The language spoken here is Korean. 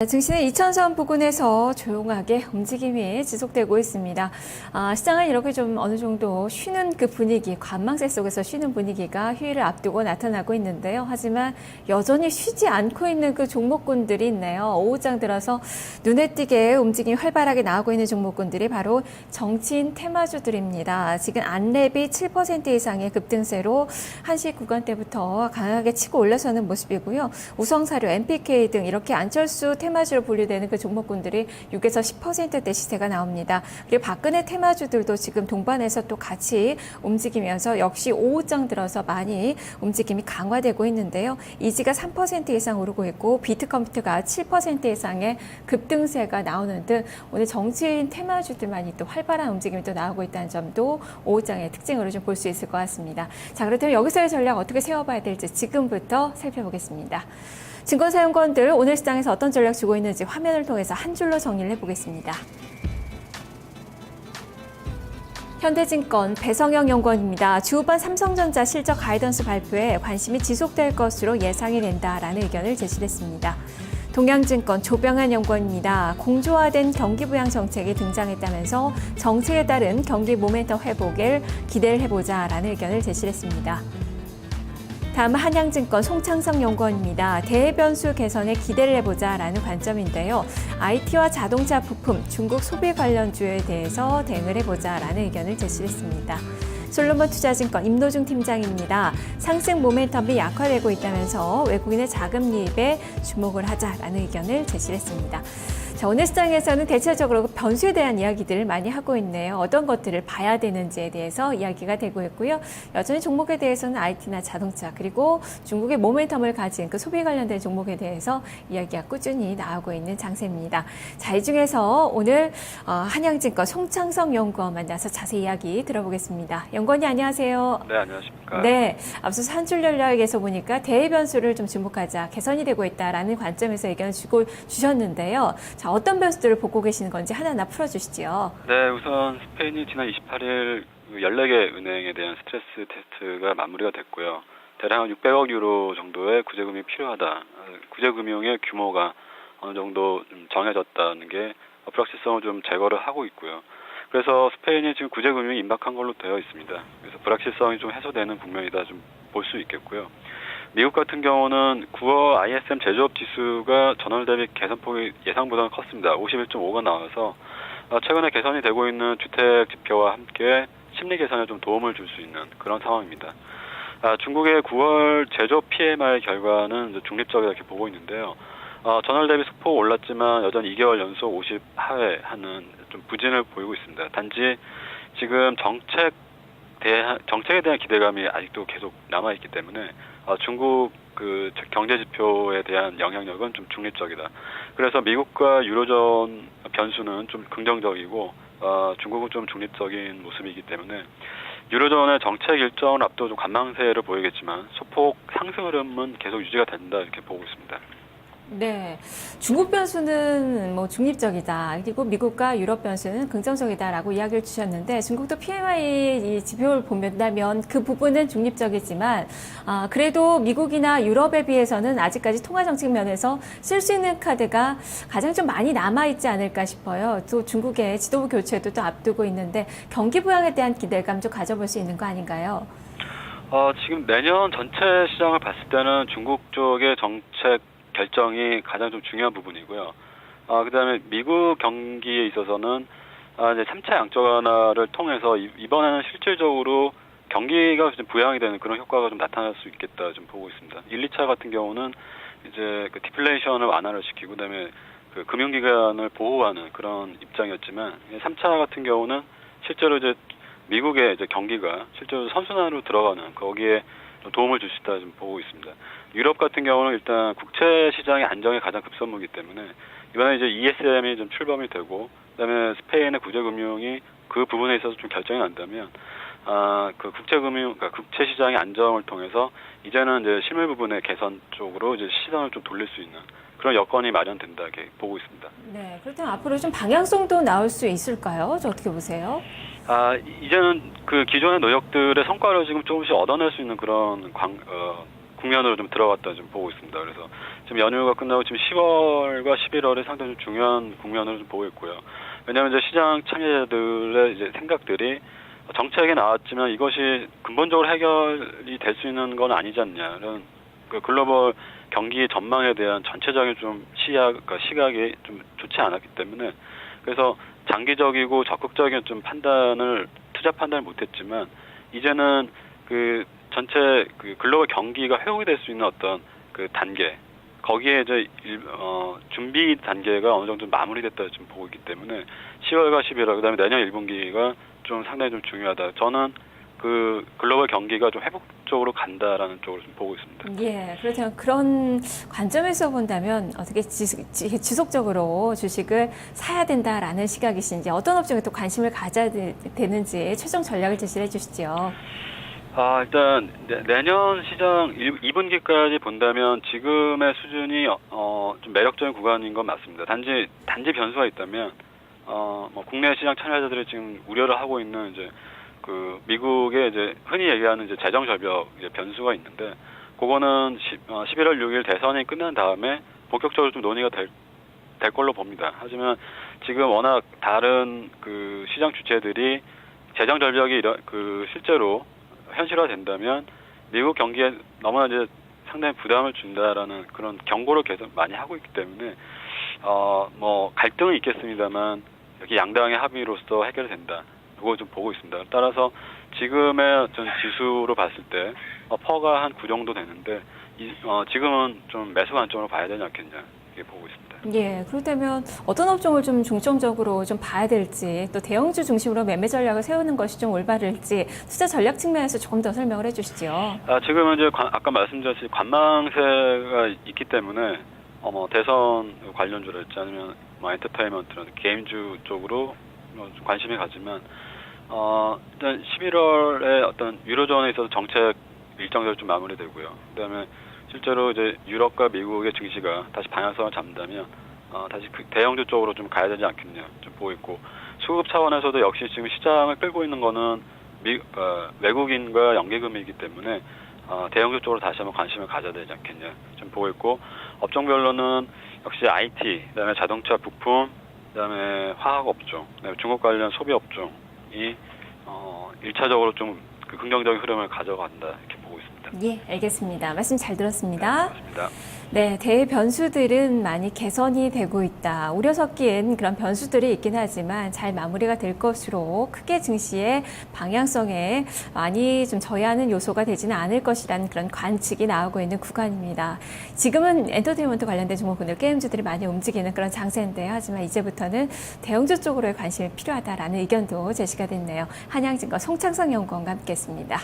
증시는 2000선 부근에서 조용하게 움직임이 지속되고 있습니다. 시장은 이렇게 좀 어느 정도 쉬는 그 분위기, 관망세 속에서 쉬는 분위기가 휴일을 앞두고 나타나고 있는데요. 하지만 여전히 쉬지 않고 있는 그 종목군들이 있네요. 오후장 들어서 눈에 띄게 움직임이 활발하게 나오고 있는 종목군들이 바로 정치인 테마주들입니다. 지금 안랩이 7% 이상의 급등세로 한시 구간대부터 강하게 치고 올라서는 모습이고요. 우성사료, NPK 등 이렇게 안철수 테마주로 분류되는 그 종목군들이 6에서 10%대 시세가 나옵니다. 그리고 박근혜 테마주들도 지금 동반해서 또 같이 움직이면서 역시 오후장 들어서 많이 움직임이 강화되고 있는데요. 이지가 3% 이상 오르고 있고 비트컴퓨터가 7% 이상의 급등세가 나오는 등 오늘 정치인 테마주들만이 또 활발한 움직임이 또 나오고 있다는 점도 오후장의 특징으로 좀 볼 수 있을 것 같습니다. 자, 그렇다면 여기서의 전략 어떻게 세워봐야 될지 지금부터 살펴보겠습니다. 증권사용권들 오늘 시장에서 어떤 전략 주고 있는지 화면을 통해서 한 줄로 정리를 해보겠습니다. 현대증권 배성영 연구원입니다. 주후반 삼성전자 실적 가이던스 발표에 관심이 지속될 것으로 예상이 된다라는 의견을 제시했습니다. 동양증권 조병한 연구원입니다. 공조화된 경기부양 정책이 등장했다면서 정책에 따른 경기 모멘텀 회복을 기대를 해보자라는 의견을 제시했습니다. 다음 한양증권 송창성 연구원입니다. 대변수 개선에 기대를 해보자라는 관점인데요. IT와 자동차 부품, 중국 소비 관련주에 대해서 대응을 해보자라는 의견을 제시했습니다. 솔로몬 투자증권 임노중 팀장입니다. 상승 모멘텀이 약화되고 있다면서 외국인의 자금 유입에 주목을 하자라는 의견을 제시했습니다. 자, 오늘 시장에서는 대체적으로 변수에 대한 이야기들을 많이 하고 있네요. 어떤 것들을 봐야 되는지에 대해서 이야기가 되고 있고요. 여전히 종목에 대해서는 IT나 자동차 그리고 중국의 모멘텀을 가진 그 소비 관련된 종목에 대해서 이야기가 꾸준히 나오고 있는 장세입니다. 자, 이 중에서 오늘 한양증권 송창성 연구원 만나서 자세히 이야기 들어보겠습니다. 연구원님 안녕하세요. 네, 안녕하십니까. 네, 앞서서 한 줄 전략에서 보니까 대외 변수를 좀 주목하자, 개선이 되고 있다라는 관점에서 의견을 주셨는데요. 자, 어떤 변수들을 보고 계시는 건지 하나하나 풀어주시죠. 네, 우선 스페인이 지난 28일 14개 은행에 대한 스트레스 테스트가 마무리가 됐고요. 대략 600억 유로 정도의 구제금이 필요하다. 구제금융의 규모가 어느 정도 좀 정해졌다는 게 불확실성을 좀 제거를 하고 있고요. 그래서 스페인이 지금 구제금융이 임박한 걸로 되어 있습니다. 그래서 불확실성이 좀 해소되는 국면이다 좀 볼 수 있겠고요. 미국 같은 경우는 9월 ISM 제조업 지수가 전월 대비 개선폭이 예상보다는 컸습니다. 51.5가 나와서 최근에 개선이 되고 있는 주택 지표와 함께 심리 개선에 좀 도움을 줄 수 있는 그런 상황입니다. 중국의 9월 제조업 PMI 결과는 중립적이다 이렇게 보고 있는데요. 전월 대비 소폭 올랐지만 여전히 2개월 연속 50 하회하는 좀 부진을 보이고 있습니다. 단지 지금 정책에 대한 기대감이 아직도 계속 남아있기 때문에 중국 그 경제 지표에 대한 영향력은 좀 중립적이다. 그래서 미국과 유로존 변수는 좀 긍정적이고 중국은 좀 중립적인 모습이기 때문에 유로존의 정책 일정을 앞두고 좀 관망세를 보이겠지만 소폭 상승 흐름은 계속 유지가 된다 이렇게 보고 있습니다. 네, 중국 변수는 뭐 중립적이다. 그리고 미국과 유럽 변수는 긍정적이다라고 이야기를 주셨는데 중국도 PMI 이 지표를 본다면 그 부분은 중립적이지만 그래도 미국이나 유럽에 비해서는 아직까지 통화 정책 면에서 쓸 수 있는 카드가 가장 좀 많이 남아 있지 않을까 싶어요. 또 중국의 지도부 교체도 또 앞두고 있는데 경기 부양에 대한 기대감 좀 가져볼 수 있는 거 아닌가요? 지금 내년 전체 시장을 봤을 때는 중국 쪽의 정책 결정이 가장 좀 중요한 부분이고요. 그다음에 미국 경기에 있어서는 이제 3차 양적 완화를 통해서 이번에는 실질적으로 경기가 좀 부양이 되는 그런 효과가 좀 나타날 수 있겠다 좀 보고 있습니다. 1, 2차 같은 경우는 이제 그 디플레이션을 완화를 시키고 그다음에 그 금융기관을 보호하는 그런 입장이었지만 3차 같은 경우는 실제로 이제 미국의 이제 경기가 실제로 선순환으로 들어가는 거기에 도움을 줄 수 있다 좀 보고 있습니다. 유럽 같은 경우는 일단 국채 시장의 안정이 가장 급선무이기 때문에 이번에 이제 ESM이 좀 출범이 되고 그다음에 스페인의 구제금융이 그 부분에 있어서 좀 결정이 난다면 그 그러니까 국채 시장의 안정을 통해서 이제는 이제 실물 부분의 개선 쪽으로 이제 시선을 좀 돌릴 수 있는 그런 여건이 마련된다 이렇게 보고 있습니다. 네, 그렇다면 앞으로 좀 방향성도 나올 수 있을까요? 저 어떻게 보세요? 이제는 그 기존의 노력들의 성과를 지금 조금씩 얻어낼 수 있는 그런 국면으로 좀 들어갔다 좀 보고 있습니다. 그래서 지금 연휴가 끝나고 지금 10월과 11월에 상당히 좀 중요한 국면으로 좀 보고 있고요. 왜냐하면 이제 시장 참여자들의 이제 생각들이 정책에 나왔지만 이것이 근본적으로 해결이 될 수 있는 건 아니지 않냐. 이런 그 글로벌 경기 전망에 대한 전체적인 좀 시각이 좀 좋지 않았기 때문에 그래서 장기적이고 적극적인 좀 투자 판단을 못했지만 이제는 그 전체 그 글로벌 경기가 회복이 될 수 있는 어떤 그 단계 거기에 이제 준비 단계가 어느 정도 마무리됐다 좀 보고 있기 때문에 10월과 11월 그다음에 내년 1분기가 좀 상당히 좀 중요하다. 저는 그 글로벌 경기가 좀 회복적으로 간다라는 쪽으로 좀 보고 있습니다. 예, 그렇다면 그런 관점에서 본다면 어떻게 지속적으로 주식을 사야 된다라는 시각이신지 어떤 업종에 또 관심을 가져야 되는지 최종 전략을 제시해 주시죠. 일단 내년 시장 2분기까지 본다면 지금의 수준이 좀 매력적인 구간인 건 맞습니다. 단지 변수가 있다면 뭐 국내 시장 참여자들이 지금 우려를 하고 있는 이제 그 미국의 이제 흔히 얘기하는 이제 재정 절벽 이제 변수가 있는데 그거는 11월 6일 대선이 끝난 다음에 본격적으로 좀 논의가 될 걸로 봅니다. 하지만 지금 워낙 다른 그 시장 주체들이 재정 절벽이 실제로 현실화된다면 미국 경기에 너무나 이제 상당히 부담을 준다라는 그런 경고를 계속 많이 하고 있기 때문에 뭐 갈등은 있겠습니다만 여기 양당의 합의로서 해결된다. 그거 좀 보고 있습니다. 따라서 지금의 어떤 지수로 봤을 때 퍼가 한 9 정도 되는데 지금은 좀 매수 관점으로 봐야 되지 않겠냐 이렇게 보고 있습니다. 예, 그렇다면 어떤 업종을 좀 중점적으로 좀 봐야 될지 또 대형주 중심으로 매매 전략을 세우는 것이 좀 올바를지 투자 전략 측면에서 조금 더 설명을 해주시죠. 지금은 이제 아까 말씀드렸듯이 관망세가 있기 때문에 뭐 대선 관련주랄지 아니면 뭐 엔터테인먼트나 게임주 쪽으로 관심이 가지만 일단 11월에 어떤 유로존에 있어서 정책 일정적으로 좀 마무리되고요. 그다음에 실제로 이제 유럽과 미국의 증시가 다시 방향성을 잡는다면 다시 그 대형주 쪽으로 좀 가야 되지 않겠냐 좀 보고 있고 수급 차원에서도 역시 지금 시장을 끌고 있는 거는 외국인과 연계금이기 때문에 대형주 쪽으로 다시 한번 관심을 가져야 되지 않겠냐 좀 보고 있고 업종별로는 역시 IT, 그다음에 자동차 부품, 그다음에 화학 업종, 그다음에 중국 관련 소비 업종이 1차적으로 좀 그 긍정적인 흐름을 가져간다 이렇게 보고 있습니다. 예, 알겠습니다. 말씀 잘 들었습니다. 네, 맞습니다. 네, 대변수들은 많이 개선이 되고 있다. 우려 섞인 그런 변수들이 있긴 하지만 잘 마무리가 될 것으로 크게 증시의 방향성에 많이 좀 저해하는 요소가 되지는 않을 것이라는 그런 관측이 나오고 있는 구간입니다. 지금은 엔터테인먼트 관련된 종목군들 게임주들이 많이 움직이는 그런 장세인데요. 하지만 이제부터는 대형주 쪽으로의 관심이 필요하다라는 의견도 제시가 됐네요. 한양증권 송창성 연구원과 함께했습니다.